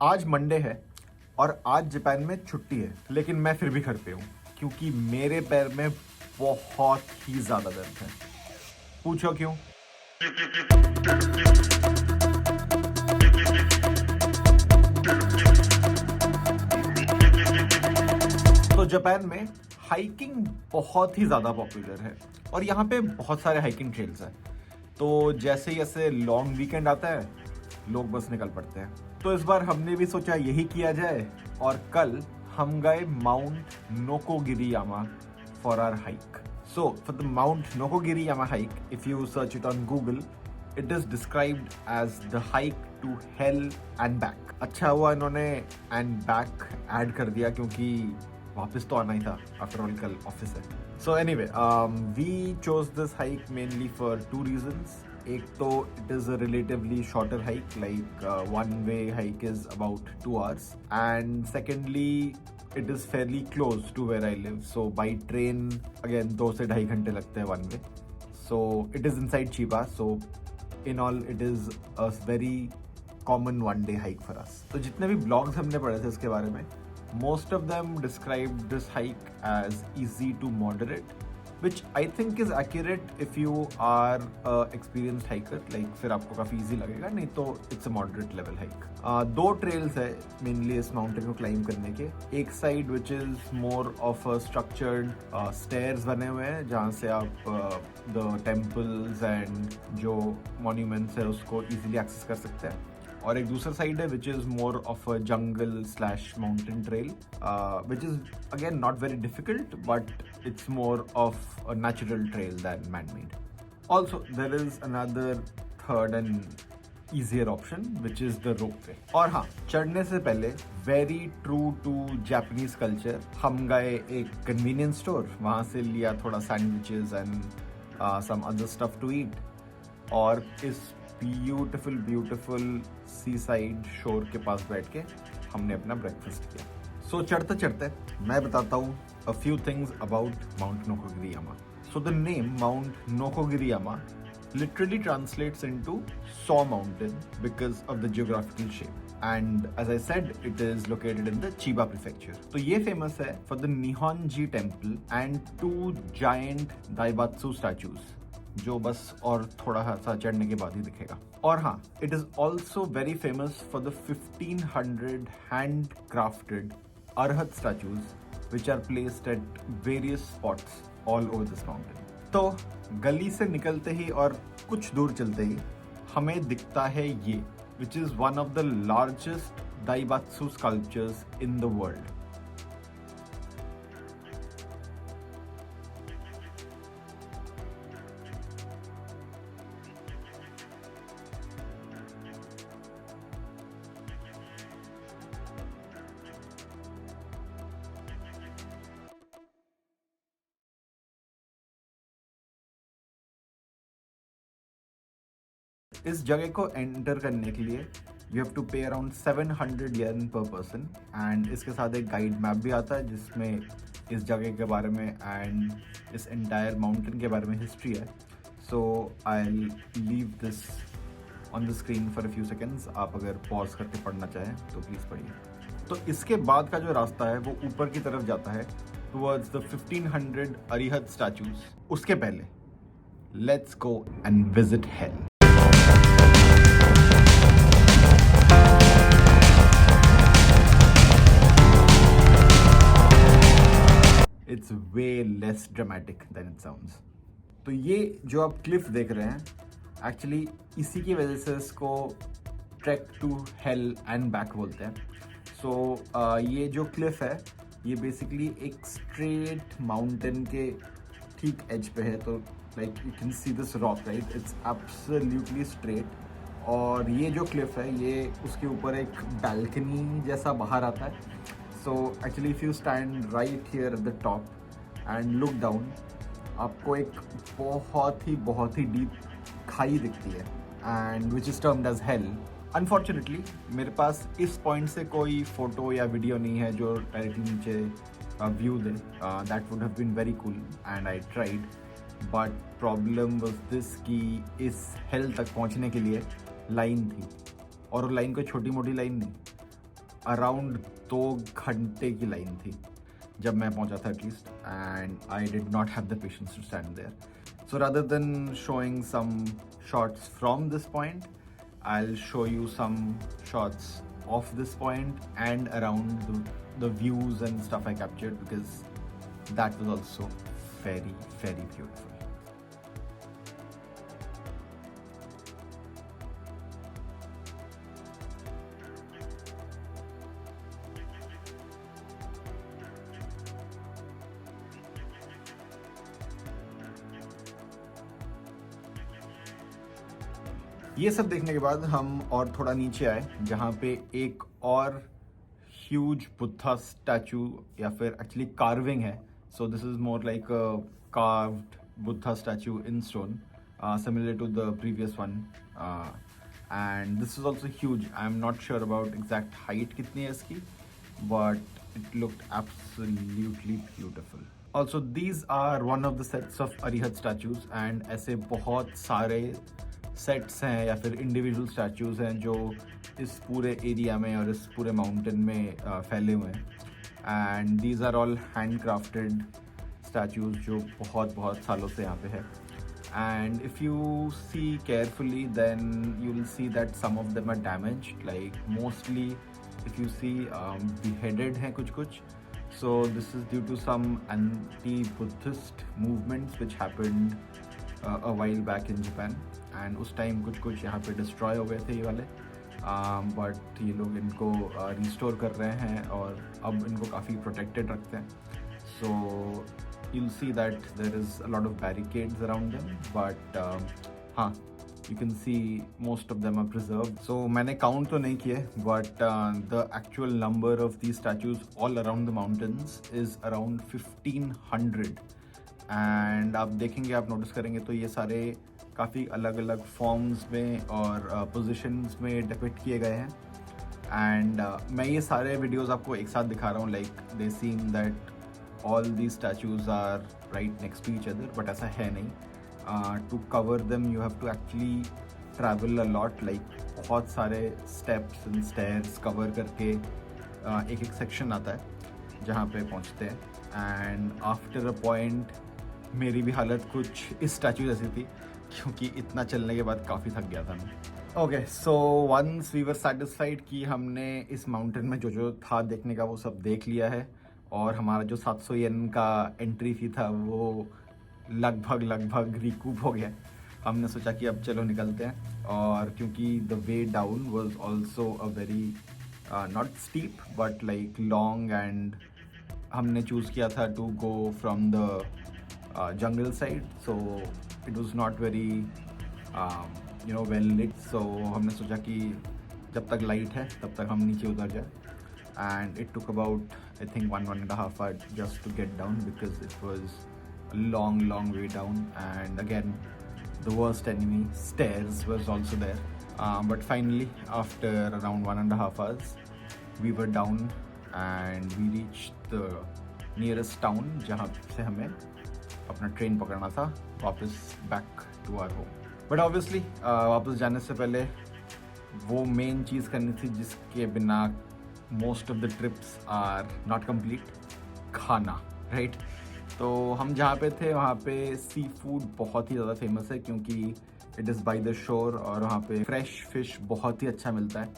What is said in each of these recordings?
आज मंडे है और आज जापान में छुट्टी है, लेकिन मैं फिर भी घर पे हूँ क्योंकि मेरे पैर में बहुत ही ज्यादा दर्द है। पूछो क्यों? तो जापान में हाइकिंग बहुत ही ज़्यादा पॉपुलर है और यहाँ पे बहुत सारे हाइकिंग ट्रेल्स हैं। तो जैसे ही ऐसे लॉन्ग वीकेंड आता है, लोग बस निकल पड़ते हैं। तो इस बार हमने भी सोचा यही किया जाए और कल हम गए Mount Nokogiriyama for our hike. So for the Mount Nokogiriyama hike, if you search it on Google, it is described as the hike to hell and back. अच्छा हुआ इन्होंने एंड बैक ऐड कर दिया क्योंकि वापस तो आना ही था, आफ्टर ऑल कल ऑफिस है। So anyway, we chose this hike mainly for two reasons. एक तो it is a relatively shorter hike, like one way hike is about 2 hours, and secondly it is fairly close to where I live, so by train again 2 से 2.5 घंटे लगते हैं one way, so it is inside Chiba, so in all it is a very common one day hike for us. तो जितने भी blogs हमने पढ़े थे इसके बारे में, most of them described this hike as easy to moderate, which I think is accurate if you are a experienced hiker. Like फिर आपको काफ़ी easy लगेगा, नहीं तो it's a moderate level hike. 2 trails है mainly इस mountain को climb करने के। एक side which is more of a structured stairs बने हुए हैं जहाँ से आप the temples and जो monuments है उसको easily access कर सकते हैं, और एक दूसरा साइड है which is more of a jungle slash mountain trail, which is again not very difficult but it's more of a natural trail than man made. Also there is another third and easier option which is the rope way. और हाँ, चढ़ने से पहले very true to Japanese culture हम गए एक convenience store, वहाँ से लिया थोड़ा sandwiches and some other stuff to eat, और इस ब्यूटिफुल सी साइड शोर के पास बैठ के हमने अपना ब्रेकफास्ट किया. सो चढ़ते चढ़ते मैं बताता हूँ a few things about Mount Nokogiriyama. So the name Mount Nokogiriyama literally translates into saw mountain because of the geographical shape, and as I said, it is located in the Chiba prefecture. तो ये famous है for the Nihonji temple and 2 giant Daibatsu statues, जो बस और थोड़ा सा चढ़ने के बाद ही दिखेगा. और हाँ, it is also very famous for the 1500 hand crafted arhat statues which are placed at various spots all over this mountain. तो गली से निकलते ही और कुछ दूर चलते ही हमें दिखता है ये, which is one of the largest Daibutsu sculptures in the world. इस जगह को एंटर करने के लिए you have to pay around 700 yen per person, and इसके साथ एक गाइड मैप भी आता है जिसमें इस जगह के बारे में एंड इस एंटायर माउंटेन के बारे में हिस्ट्री है. So I leave this on the screen for a few seconds. आप अगर पॉज करके पढ़ना चाहें तो प्लीज़ पढ़िए. तो इसके बाद का जो रास्ता है वो ऊपर की तरफ जाता है टुवर्ड्स द 1500 अरिहत स्टैचूज. उसके पहले let's go and visit hello. It's way less dramatic than it sounds. तो ये जो आप क्लिफ देख रहे हैं, एक्चुअली इसी की वजह से इसको track to hell and back बोलते हैं. सो ये जो क्लिफ है ये बेसिकली एक स्ट्रेट माउंटेन के ठीक एज पे है. तो like you can see this rock, right? It's absolutely straight. और ये जो क्लिफ है ये उसके ऊपर एक बैल्कनी जैसा बाहर आता है. So actually if you stand right here at the top and look down, आपको एक बहुत ही डीप खाई दिखती है, and which is termed as hell. Unfortunately मेरे पास इस पॉइंट से कोई फोटो या वीडियो नहीं है जो डायरेक्टली नीचे view they. That would have been very cool and I tried, but problem was this कि इस hell तक पहुंचने के लिए लाइन थी, और लाइन कोई छोटी मोटी लाइन नहीं. अराउंड 2 घंटे की लाइन थी जब मैं पहुंचा था at least, and I did not have the patience to stand there. So rather than showing some shots from this point, I'll show you some shots of this point and around the views and stuff I captured, because that was also very, very beautiful. ये सब देखने के बाद हम और थोड़ा नीचे आए, जहाँ पे एक और ह्यूज बुद्धा स्टैचू या फिर एक्चुअली कार्विंग है. So this is more like a carved Buddha statue in stone, similar to the previous one, and this is also huge. I am not sure about exact height कितनी है इसकी, but it looked absolutely beautiful. Also these are one of the sets of arhat statues, and ऐसे बहुत सारे sets हैं या फिर individual statues हैं जो इस पूरे एरिया में और इस पूरे माउंटेन में फैले हुए हैं. And these are all hand crafted statues जो बहुत बहुत सालों से यहाँ पे है. And if you see carefully then you will see that some of them are damaged, like mostly if you see beheaded हैं कुछ. So this is due to some anti Buddhist movements which happened a while back in Japan, and उस time कुछ यहाँ पे destroy हो गए थे ये वाले, बट ये लोग इनको रिस्टोर कर रहे हैं और अब इनको काफ़ी प्रोटेक्टेड रखते हैं. सो you'll see that there is a lot of barricades around them, but हाँ, you can see most of them are preserved. So मैंने count तो नहीं किए, but the actual number of these statues all around the mountains is around 1500. And आप देखेंगे, आप notice करेंगे तो ये सारे काफ़ी अलग अलग फॉर्म्स में और पोजीशंस में डिपिक्ट किए गए हैं. एंड मैं ये सारे वीडियोस आपको एक साथ दिखा रहा हूँ, like they seem that all the statues are right next to each other, but ऐसा है नहीं. To cover them you have to actually travel a lot, like बहुत सारे स्टेप्स एंड स्टेयर्स कवर करके एक एक सेक्शन आता है जहाँ पे पहुँचते हैं. एंड आफ्टर अ पॉइंट मेरी भी हालत कुछ इस स्टैचू जैसी थी, क्योंकि इतना चलने के बाद काफ़ी थक गया था मैं. Okay, so once we were satisfied कि हमने इस माउंटेन में जो था देखने का वो सब देख लिया है, और हमारा जो 700 येन का एंट्री फी था वो लगभग रिकूप हो गया. हमने सोचा कि अब चलो निकलते हैं, और क्योंकि the way down was also a very not steep but like long, and हमने चूज़ किया था to go from the jungle side, so it was not very well lit. So हमने सोचा कि जब तक लाइट है तब तक हम नीचे उतर जाए, and it took about I think 1.5 hours just to get down, because it was a long way down, and again the worst enemy, stairs, was also there. But finally after around 1.5 hours we were down and we reached the nearest town जहाँ से हमें अपना train पकड़ना था वापस back to our home. But obviously वापस जाने से पहले वो मेन चीज़ करनी थी जिसके बिना most of the trips are not complete, खाना, राइट. तो हम जहाँ पे थे वहाँ पे सी फूड बहुत ही ज़्यादा फेमस है, क्योंकि it is by the shore, और वहाँ पे फ्रेश फिश बहुत ही अच्छा मिलता है.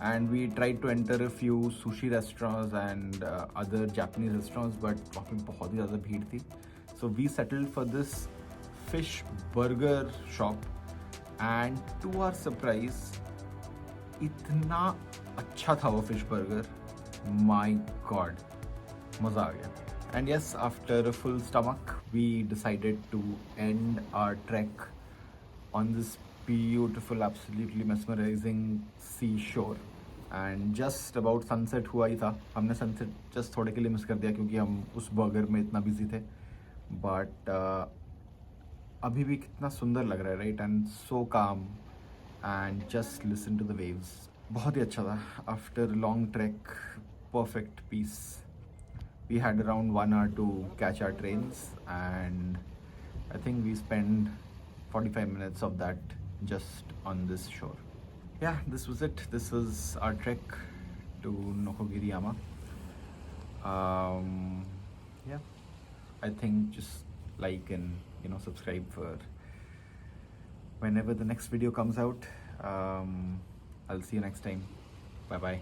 And we try to enter a few sushi restaurants and other Japanese restaurants, but वहाँ पे बहुत ही ज़्यादा भीड़ थी. So we settled for this fish burger shop, and to our surprise इतना अच्छा था वो fish burger, my god, मज़ा आ गया. And yes, after a full stomach we decided to end our trek on this beautiful, absolutely mesmerizing seashore. And just about sunset हुआ ही था. हमने sunset just थोड़े के लिए मिस कर दिया क्योंकि हम उस burger में इतना busy थे. बट अभी भी कितना सुंदर लग रहा है, right, and so calm, and just listen to the waves. बहुत ही अच्छा था. After long track, perfect peace. We had around 1 hour to catch our trains, and I think we spend 45 minutes of that just on this shore. Yeah, this was it. This was our trek to Nokogiriyama. Yeah, I think just like and subscribe for whenever the next video comes out. I'll see you next time. Bye bye.